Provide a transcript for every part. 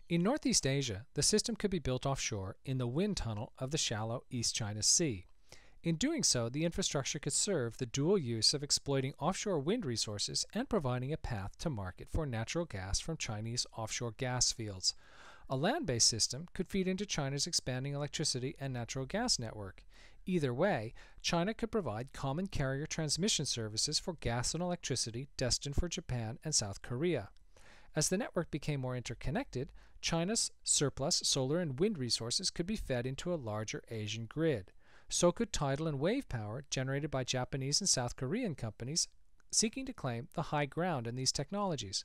In Northeast Asia, the system could be built offshore in the wind tunnel of the shallow East China Sea. In doing so, the infrastructure could serve the dual use of exploiting offshore wind resources and providing a path to market for natural gas from Chinese offshore gas fields. A land-based system could feed into China's expanding electricity and natural gas network. Either way, China could provide common carrier transmission services for gas and electricity destined for Japan and South Korea. As the network became more interconnected, China's surplus solar and wind resources could be fed into a larger Asian grid. So could tidal and wave power generated by Japanese and South Korean companies seeking to claim the high ground in these technologies.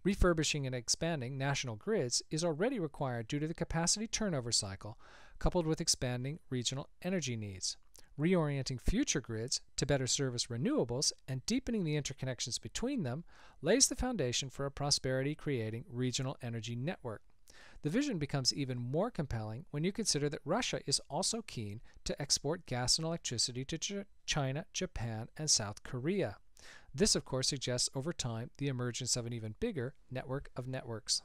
Refurbishing and expanding national grids is already required due to the capacity turnover cycle, coupled with expanding regional energy needs. Reorienting future grids to better service renewables and deepening the interconnections between them lays the foundation for a prosperity-creating regional energy network. The vision becomes even more compelling when you consider that Russia is also keen to export gas and electricity to China, Japan, and South Korea. This, of course, suggests over time the emergence of an even bigger network of networks.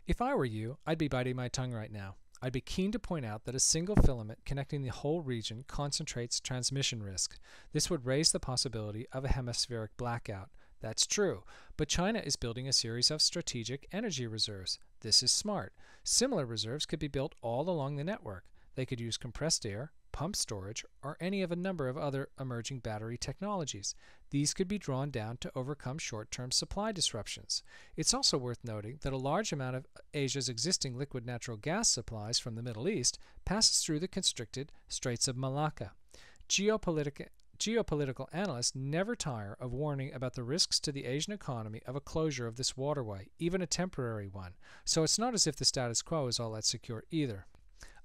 If I were you, I'd be biting my tongue right now. I'd be keen to point out that a single filament connecting the whole region concentrates transmission risk. This would raise the possibility of a hemispheric blackout. That's true, but China is building a series of strategic energy reserves. This is smart. Similar reserves could be built all along the network. They could use compressed air, pumped storage, or any of a number of other emerging battery technologies. These could be drawn down to overcome short-term supply disruptions. It's also worth noting that a large amount of Asia's existing liquid natural gas supplies from the Middle East passes through the constricted Straits of Malacca. Geopolitical analysts never tire of warning about the risks to the Asian economy of a closure of this waterway, even a temporary one, so it's not as if the status quo is all that secure either.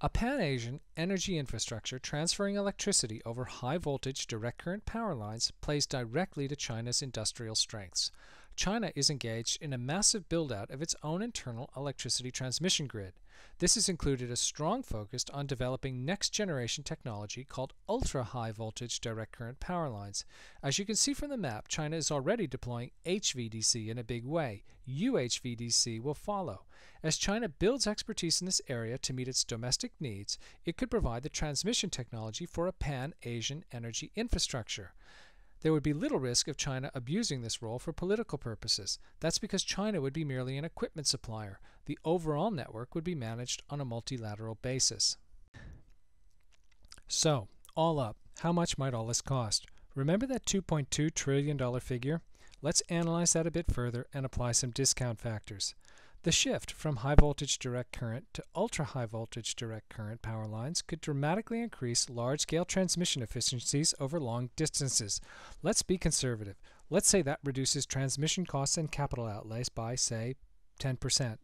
A Pan-Asian energy infrastructure transferring electricity over high-voltage direct current power lines plays directly to China's industrial strengths. China is engaged in a massive build-out of its own internal electricity transmission grid. This has included a strong focus on developing next-generation technology called ultra-high voltage direct current power lines. As you can see from the map, China is already deploying HVDC in a big way. UHVDC will follow. As China builds expertise in this area to meet its domestic needs, it could provide the transmission technology for a Pan-Asian energy infrastructure. There would be little risk of China abusing this role for political purposes. That's because China would be merely an equipment supplier. The overall network would be managed on a multilateral basis. So, all up, how much might all this cost? Remember that $2.2 trillion figure? Let's analyze that a bit further and apply some discount factors. The shift from high-voltage direct current to ultra-high voltage direct current power lines could dramatically increase large-scale transmission efficiencies over long distances. Let's be conservative. Let's say that reduces transmission costs and capital outlays by, say, 10%.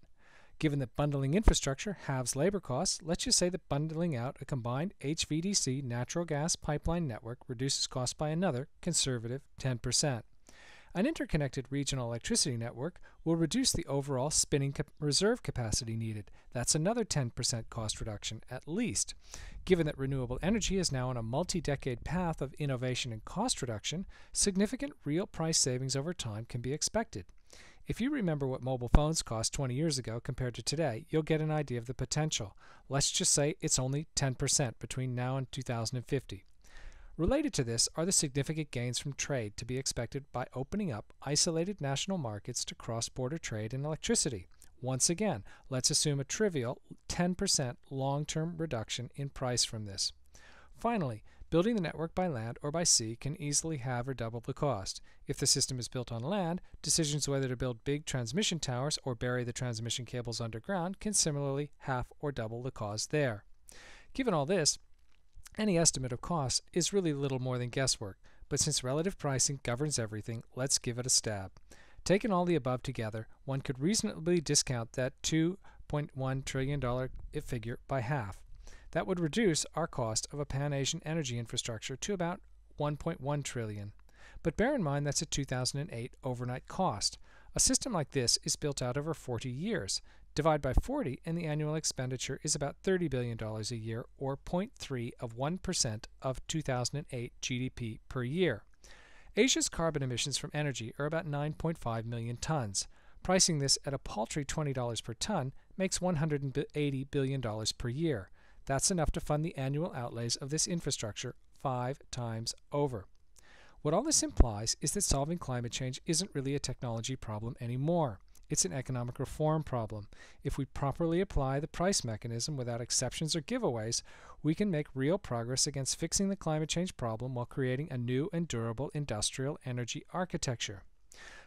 Given that bundling infrastructure halves labor costs, let's just say that bundling out a combined HVDC natural gas pipeline network reduces costs by another conservative 10%. An interconnected regional electricity network will reduce the overall spinning reserve capacity needed. That's another 10% cost reduction, at least. Given that renewable energy is now on a multi-decade path of innovation and cost reduction, significant real price savings over time can be expected. If you remember what mobile phones cost 20 years ago compared to today, you'll get an idea of the potential. Let's just say it's only 10% between now and 2050. Related to this are the significant gains from trade to be expected by opening up isolated national markets to cross-border trade in electricity. Once again, let's assume a trivial 10% long-term reduction in price from this. Finally, building the network by land or by sea can easily halve or double the cost. If the system is built on land, decisions whether to build big transmission towers or bury the transmission cables underground can similarly half or double the cost there. Given all this, any estimate of cost is really little more than guesswork, but since relative pricing governs everything, let's give it a stab. Taking all the above together, one could reasonably discount that $2.1 trillion figure by half. That would reduce our cost of a Pan-Asian energy infrastructure to about $1.1 trillion. But bear in mind that's a 2008 overnight cost. A system like this is built out over 40 years. Divide by 40 and the annual expenditure is about $30 billion a year, or 0.3% of 2008 GDP per year. Asia's carbon emissions from energy are about 9.5 million tons. Pricing this at a paltry $20 per ton makes $180 billion per year. That's enough to fund the annual outlays of this infrastructure 5 times over. What all this implies is that solving climate change isn't really a technology problem anymore. It's an economic reform problem. If we properly apply the price mechanism without exceptions or giveaways, we can make real progress against fixing the climate change problem while creating a new and durable industrial energy architecture.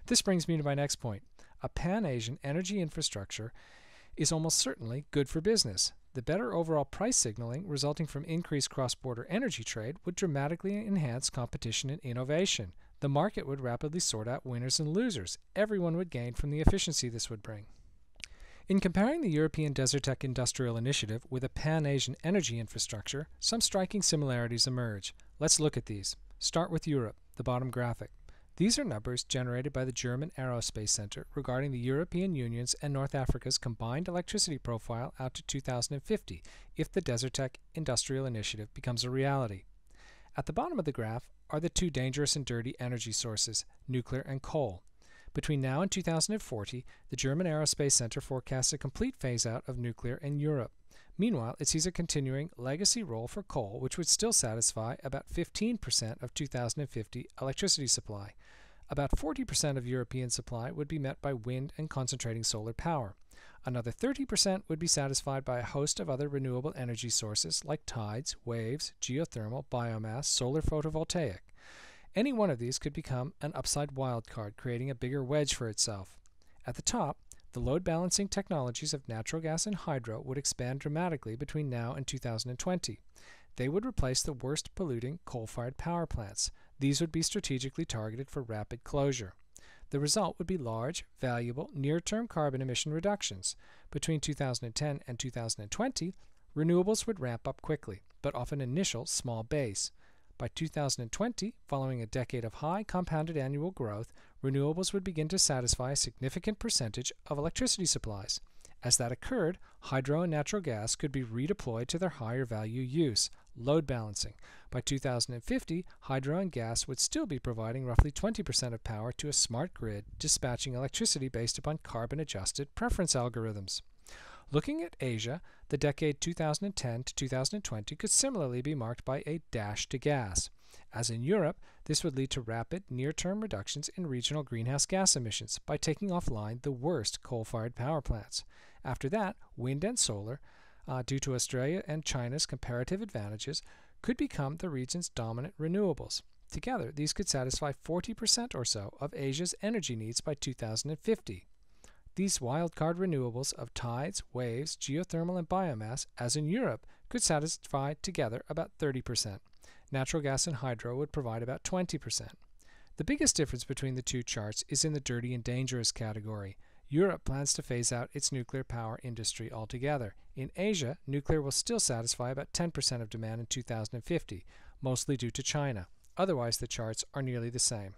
This brings me to my next point. A Pan-Asian energy infrastructure is almost certainly good for business. The better overall price signaling resulting from increased cross-border energy trade would dramatically enhance competition and innovation. The market would rapidly sort out winners and losers. Everyone would gain from the efficiency this would bring. In comparing the European DESERTEC Industrial Initiative with a Pan-Asian energy infrastructure, some striking similarities emerge. Let's look at these. Start with Europe, the bottom graphic. These are numbers generated by the German Aerospace Center regarding the European Union's and North Africa's combined electricity profile out to 2050 if the DESERTEC Industrial Initiative becomes a reality. At the bottom of the graph are the two dangerous and dirty energy sources, nuclear and coal. Between now and 2040, the German Aerospace Center forecasts a complete phase-out of nuclear in Europe. Meanwhile, it sees a continuing legacy role for coal, which would still satisfy about 15% of 2050 electricity supply. About 40% of European supply would be met by wind and concentrating solar power. Another 30% would be satisfied by a host of other renewable energy sources like tides, waves, geothermal, biomass, solar photovoltaic. Any one of these could become an upside wildcard, creating a bigger wedge for itself. At the top, the load balancing technologies of natural gas and hydro would expand dramatically between now and 2020. They would replace the worst polluting coal-fired power plants. These would be strategically targeted for rapid closure. The result would be large, valuable, near-term carbon emission reductions. Between 2010 and 2020, renewables would ramp up quickly, but off an initial small base. By 2020, following a decade of high compounded annual growth, renewables would begin to satisfy a significant percentage of electricity supplies. As that occurred, hydro and natural gas could be redeployed to their higher value use, load balancing. By 2050, hydro and gas would still be providing roughly 20% of power to a smart grid, dispatching electricity based upon carbon-adjusted preference algorithms. Looking at Asia, the decade 2010 to 2020 could similarly be marked by a dash to gas. As in Europe, this would lead to rapid, near-term reductions in regional greenhouse gas emissions by taking offline the worst coal-fired power plants. After that, wind and solar, due to Australia and China's comparative advantages, could become the region's dominant renewables. Together, these could satisfy 40% or so of Asia's energy needs by 2050. These wildcard renewables of tides, waves, geothermal, and biomass, as in Europe, could satisfy together about 30%. Natural gas and hydro would provide about 20%. The biggest difference between the two charts is in the dirty and dangerous category. Europe plans to phase out its nuclear power industry altogether. In Asia, nuclear will still satisfy about 10% of demand in 2050, mostly due to China. Otherwise, the charts are nearly the same.